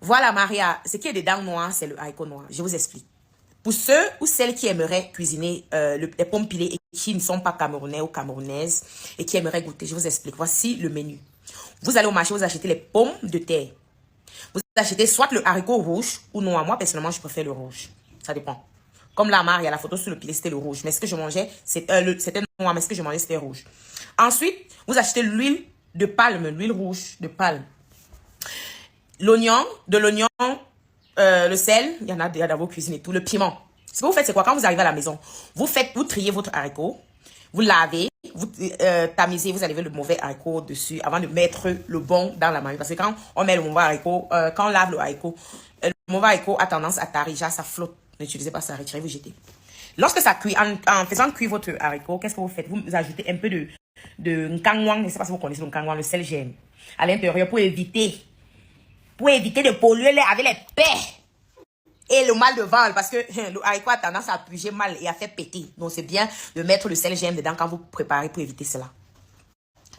Voilà, Maria, ce qui est dedans noir, c'est le haricot noir. Je vous explique. Pour ceux ou celles qui aimeraient cuisiner les pommes pilées et qui ne sont pas camerounais ou camerounaises et qui aimeraient goûter, je vous explique. Voici le menu. Vous allez au marché, vous achetez les pommes de terre. Vous achetez soit le haricot rouge ou noir. Moi, personnellement, je préfère le rouge. Ça dépend. Comme la marque, il y a la photo sur le pilé, c'était le rouge. Mais ce que je mangeais, c'était noir, mais ce que je mangeais, c'était rouge. Ensuite, vous achetez l'huile de palme, l'huile rouge de palme. L'oignon, le sel, il y en a dans vos cuisines et tout, le piment. Ce que vous faites, c'est quoi? Quand vous arrivez à la maison, vous triez votre haricot, vous lavez, vous tamisez, vous enlevez le mauvais haricot dessus avant de mettre le bon dans la marmite. Parce que quand on met le mauvais haricot, quand on lave le haricot, le mauvais haricot a tendance à tarir, ça flotte. N'utilisez pas ça, retirez, vous jetez. Lorsque ça cuit, en faisant cuire votre haricot, qu'est-ce que vous faites? Vous ajoutez un peu de nkangwang, je ne sais pas si vous connaissez le nkangwang, le sel gemme, à l'intérieur pour éviter de polluer avec les paix et le mal de ventre, parce que le haricot a tendance à puger mal et à faire péter. Donc c'est bien de mettre le sel gemme dedans quand vous préparez pour éviter cela.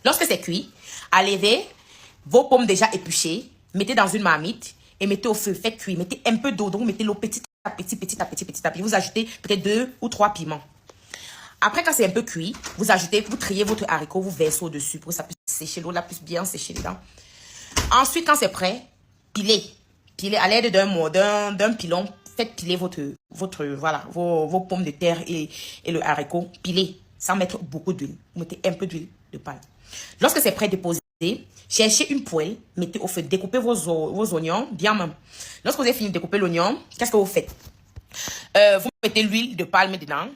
Lorsque c'est cuit, enlevez vos pommes déjà épluchées, mettez dans une marmite et mettez au feu, faites cuire, mettez un peu d'eau, donc mettez l'eau petit à petit, vous ajoutez peut-être 2 ou 3 piments. Après, quand c'est un peu cuit, vous triez votre haricot, vous versez au-dessus pour que ça puisse sécher, l'eau là puisse bien sécher dedans. Ensuite, quand c'est prêt, pilez à l'aide d'un pilon, faites piler vos pommes de terre et le haricot, pilez sans mettre beaucoup d'huile. Vous mettez un peu d'huile de palme. Lorsque c'est prêt, déposez, cherchez une poêle, mettez au feu, découpez vos oignons bien même. Lorsque vous avez fini de découper l'oignon, qu'est-ce que vous faites? Vous mettez l'huile de palme dedans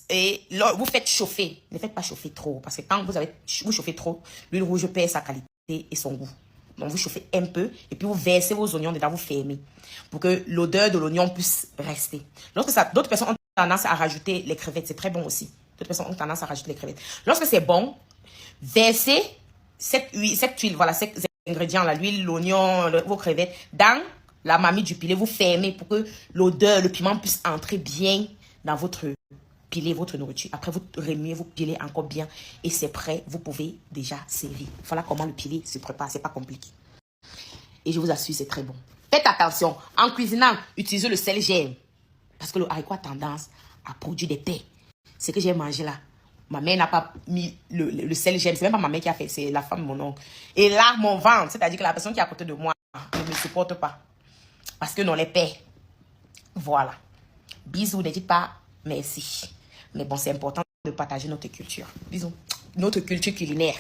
et vous faites chauffer. Ne faites pas chauffer trop parce que quand vous chauffez trop, l'huile rouge perd sa qualité et son goût. Donc vous chauffez un peu et puis vous versez vos oignons dedans, vous fermez pour que l'odeur de l'oignon puisse rester. D'autres personnes ont tendance à rajouter les crevettes, c'est très bon aussi. D'autres personnes ont tendance à rajouter les crevettes. Lorsque c'est bon, versez cette huile, voilà, ces ingrédients là, l'huile, l'oignon, vos crevettes, dans la marmite du pilé, vous fermez pour que l'odeur, le piment puisse entrer bien dans votre pilé, votre nourriture. Après, vous remuez, vous pilez encore bien et c'est prêt. Vous pouvez déjà servir. Voilà comment le pilé se prépare. C'est pas compliqué. Et je vous assure, c'est très bon. Faites attention. En cuisinant, utilisez le sel gemme. Parce que le haricot a tendance à produire des paix. Ce que j'ai mangé là, ma mère n'a pas mis le sel gemme. C'est même pas ma mère qui a fait, c'est la femme de mon oncle. Et là, mon ventre, c'est-à-dire que la personne qui est à côté de moi ne me supporte pas. Parce que non, les paix. Voilà. Bisous, ne dites pas merci. Mais bon, c'est important de partager notre culture. Bisous. Notre culture culinaire.